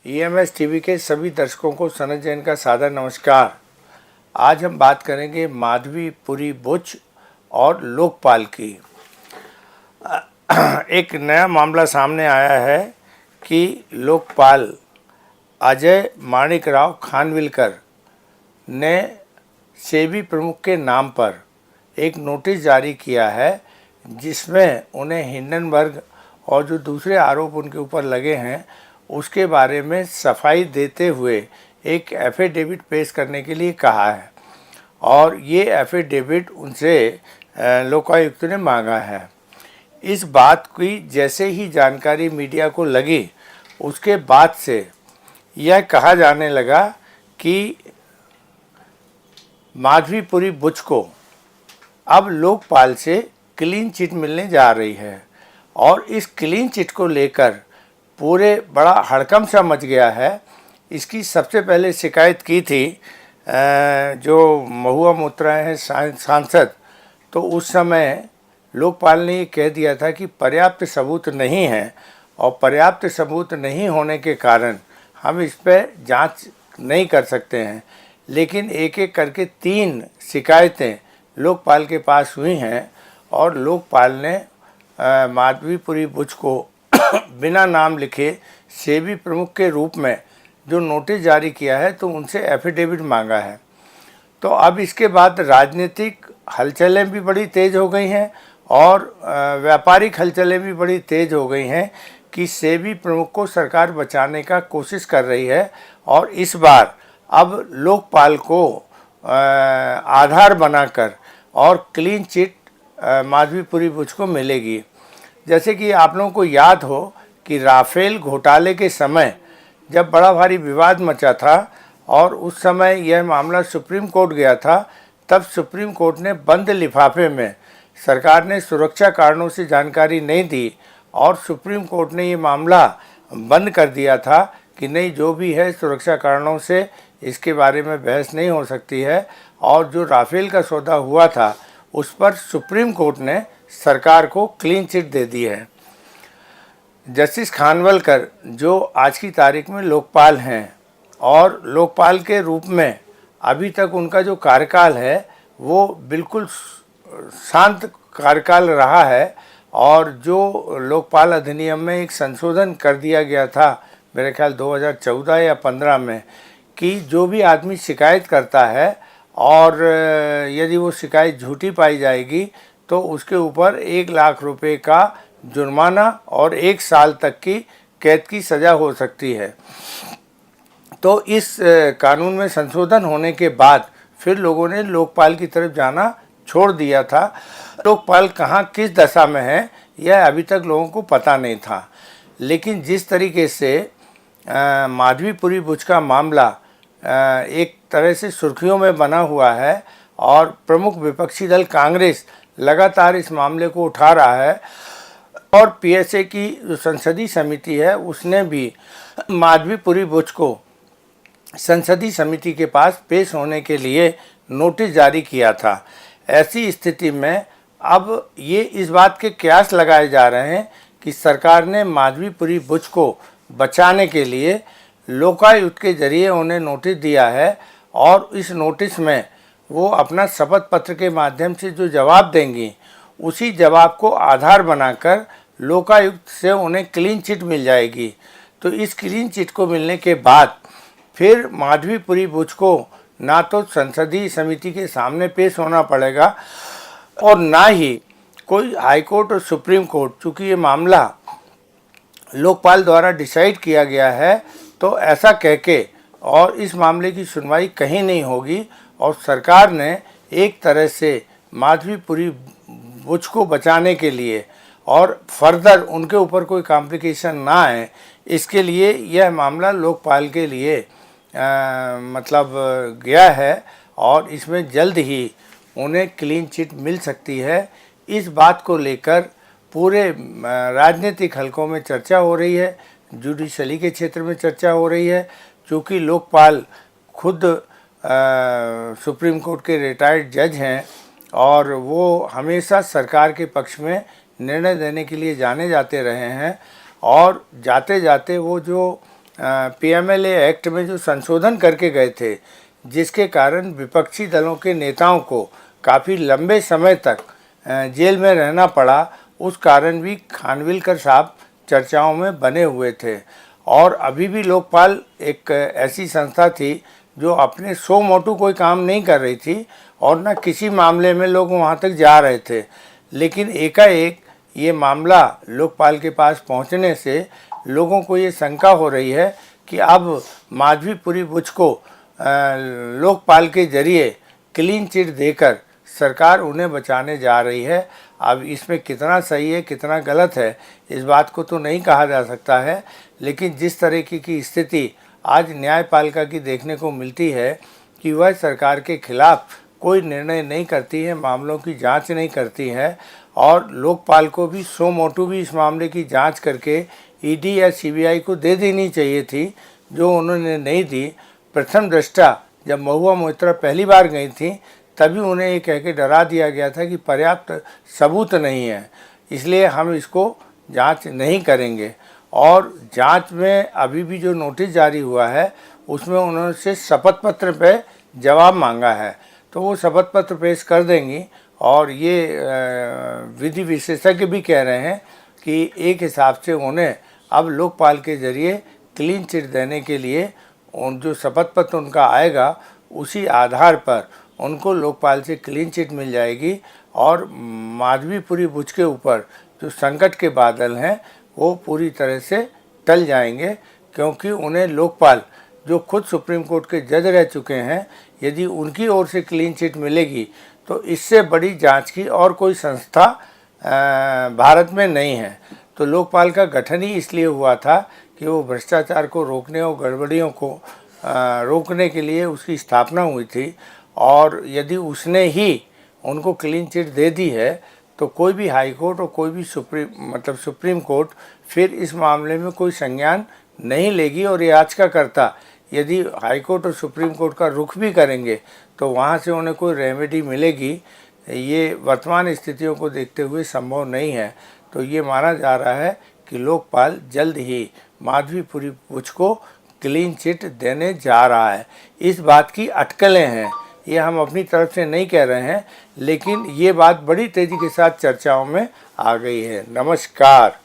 EMS TV के सभी दर्शकों को सनत जैन का सादर नमस्कार। आज हम बात करेंगे माधवीपुरी बुच और लोकपाल की। एक नया मामला सामने आया है कि लोकपाल अजय माणिकराव खानविलकर ने सेबी प्रमुख के नाम पर एक नोटिस जारी किया है, जिसमें उन्हें हिंडनबर्ग और जो दूसरे आरोप उनके ऊपर लगे हैं उसके बारे में सफाई देते हुए एक एफिडेविट पेश करने के लिए कहा है। और ये एफिडेविट उनसे लोकायुक्त ने मांगा है। इस बात की जैसे ही जानकारी मीडिया को लगी, उसके बाद से यह कहा जाने लगा कि माधवीपुरी बुच को अब लोकपाल से क्लीन चिट मिलने जा रही है। और इस क्लीन चिट को लेकर पूरे बड़ा हड़कंप सा मच गया है। इसकी सबसे पहले शिकायत की थी जो महुआ मोत्रा हैं सांसद, तो उस समय लोकपाल ने ये कह दिया था कि पर्याप्त सबूत नहीं है और पर्याप्त सबूत नहीं होने के कारण हम इस पर जांच नहीं कर सकते हैं। लेकिन एक एक करके 3 शिकायतें लोकपाल के पास हुई हैं और लोकपाल ने माधवीपुरी बुच को बिना नाम लिखे सेबी प्रमुख के रूप में जो नोटिस जारी किया है, तो उनसे एफिडेविट मांगा है। तो अब इसके बाद राजनीतिक हलचलें भी बड़ी तेज़ हो गई हैं और व्यापारिक हलचलें भी बड़ी तेज़ हो गई हैं कि सेबी प्रमुख को सरकार बचाने का कोशिश कर रही है। और इस बार अब लोकपाल को आधार बनाकर और क्लीन चिट माधवीपुरी बुच को मिलेगी। जैसे कि आप लोगों को याद हो कि राफेल घोटाले के समय जब बड़ा भारी विवाद मचा था और उस समय यह मामला सुप्रीम कोर्ट गया था, तब सुप्रीम कोर्ट ने बंद लिफाफे में सरकार ने सुरक्षा कारणों से जानकारी नहीं दी और सुप्रीम कोर्ट ने ये मामला बंद कर दिया था कि नहीं, जो भी है सुरक्षा कारणों से इसके बारे में बहस नहीं हो सकती है। और जो राफेल का सौदा हुआ था उस पर सुप्रीम कोर्ट ने सरकार को क्लीन चिट दे दी है। जस्टिस खानविलकर जो आज की तारीख में लोकपाल हैं और लोकपाल के रूप में अभी तक उनका जो कार्यकाल है वो बिल्कुल शांत कार्यकाल रहा है। और जो लोकपाल अधिनियम में एक संशोधन कर दिया गया था, मेरे ख्याल 2014 या 15 में, कि जो भी आदमी शिकायत करता है और यदि वो शिकायत झूठी पाई जाएगी तो उसके ऊपर 1 लाख रुपए का जुर्माना और 1 साल तक की कैद की सज़ा हो सकती है। तो इस कानून में संशोधन होने के बाद फिर लोगों ने लोकपाल की तरफ जाना छोड़ दिया था। लोकपाल कहाँ किस दशा में है यह अभी तक लोगों को पता नहीं था। लेकिन जिस तरीके से माधवीपुरी बुच का मामला एक तरह से सुर्खियों में बना हुआ है और प्रमुख विपक्षी दल कांग्रेस लगातार इस मामले को उठा रहा है और पीएसए की जो संसदीय समिति है उसने भी माधवीपुरी बुच को संसदीय समिति के पास पेश होने के लिए नोटिस जारी किया था। ऐसी स्थिति में अब ये इस बात के कयास लगाए जा रहे हैं कि सरकार ने माधवीपुरी बुच को बचाने के लिए लोकायुक्त के जरिए उन्हें नोटिस दिया है और इस नोटिस में वो अपना शपथ पत्र के माध्यम से जो जवाब देंगी उसी जवाब को आधार बनाकर लोकायुक्त से उन्हें क्लीन चिट मिल जाएगी। तो इस क्लीन चिट को मिलने के बाद फिर माधवीपुरी बुच को ना तो संसदीय समिति के सामने पेश होना पड़ेगा और ना ही कोई हाईकोर्ट और सुप्रीम कोर्ट, चूँकि ये मामला लोकपाल द्वारा डिसाइड किया गया है, तो ऐसा कह के और इस मामले की सुनवाई कहीं नहीं होगी और सरकार ने एक तरह से माधवीपुरी बुच को बचाने के लिए और फर्दर उनके ऊपर कोई कॉम्प्लिकेशन ना आए, इसके लिए यह मामला लोकपाल के लिए मतलब गया है और इसमें जल्द ही उन्हें क्लीन चिट मिल सकती है। इस बात को लेकर पूरे राजनीतिक हलकों में चर्चा हो रही है, जुडिशरी के क्षेत्र में चर्चा हो रही है, क्योंकि लोकपाल खुद सुप्रीम कोर्ट के रिटायर्ड जज हैं और वो हमेशा सरकार के पक्ष में निर्णय देने के लिए जाने जाते रहे हैं। और जाते जाते वो जो पीएमएलए एक्ट में जो संशोधन करके गए थे, जिसके कारण विपक्षी दलों के नेताओं को काफ़ी लंबे समय तक जेल में रहना पड़ा, उस कारण भी खानविलकर साहब चर्चाओं में बने हुए थे। और अभी भी लोकपाल एक ऐसी संस्था थी जो अपने सो मोटू कोई काम नहीं कर रही थी और न किसी मामले में लोग वहाँ तक जा रहे थे। लेकिन एकाएक ये मामला लोकपाल के पास पहुँचने से लोगों को ये शंका हो रही है कि अब माधवीपुरी बुच को लोकपाल के जरिए क्लीन चिट देकर सरकार उन्हें बचाने जा रही है। अब इसमें कितना सही है कितना गलत है इस बात को तो नहीं कहा जा सकता है, लेकिन जिस तरीके की स्थिति आज न्यायपालिका की देखने को मिलती है कि वह सरकार के खिलाफ कोई निर्णय नहीं करती है, मामलों की जांच नहीं करती है, और लोकपाल को भी सो मोटू भी इस मामले की जांच करके ईडी या सीबीआई को दे देनी चाहिए थी, जो उन्होंने नहीं दी। प्रथम दृष्टा जब महुआ मोइत्रा पहली बार गई थी तभी उन्हें ये कह के डरा दिया गया था कि पर्याप्त सबूत नहीं है, इसलिए हम इसको जांच नहीं करेंगे। और जांच में अभी भी जो नोटिस जारी हुआ है उसमें उन्होंने से शपथ पत्र पे जवाब मांगा है, तो वो शपथ पत्र पेश कर देंगी। और ये विधि विशेषज्ञ भी कह रहे हैं कि एक हिसाब से उन्हें अब लोकपाल के जरिए क्लीन चिट देने के लिए उन जो शपथ पत्र उनका आएगा उसी आधार पर उनको लोकपाल से क्लीन चिट मिल जाएगी और माधवीपुरी बुच के ऊपर जो संकट के बादल हैं वो पूरी तरह से टल जाएंगे, क्योंकि उन्हें लोकपाल जो खुद सुप्रीम कोर्ट के जज रह चुके हैं, यदि उनकी ओर से क्लीन चिट मिलेगी तो इससे बड़ी जांच की और कोई संस्था भारत में नहीं है। तो लोकपाल का गठन ही इसलिए हुआ था कि वो भ्रष्टाचार को रोकने और गड़बड़ियों को रोकने के लिए उसकी स्थापना हुई थी। और यदि उसने ही उनको क्लीन चिट दे दी है तो कोई भी हाई कोर्ट और कोई भी सुप्रीम कोर्ट फिर इस मामले में कोई संज्ञान नहीं लेगी। और याचिकाकर्ता यदि हाई कोर्ट और सुप्रीम कोर्ट का रुख भी करेंगे तो वहाँ से उन्हें कोई रेमेडी मिलेगी, ये वर्तमान स्थितियों को देखते हुए संभव नहीं है। तो ये माना जा रहा है कि लोकपाल जल्द ही माधवीपुरी बुच को क्लीन चिट देने जा रहा है। इस बात की अटकलें हैं, ये हम अपनी तरफ से नहीं कह रहे हैं, लेकिन ये बात बड़ी तेज़ी के साथ चर्चाओं में आ गई है। नमस्कार।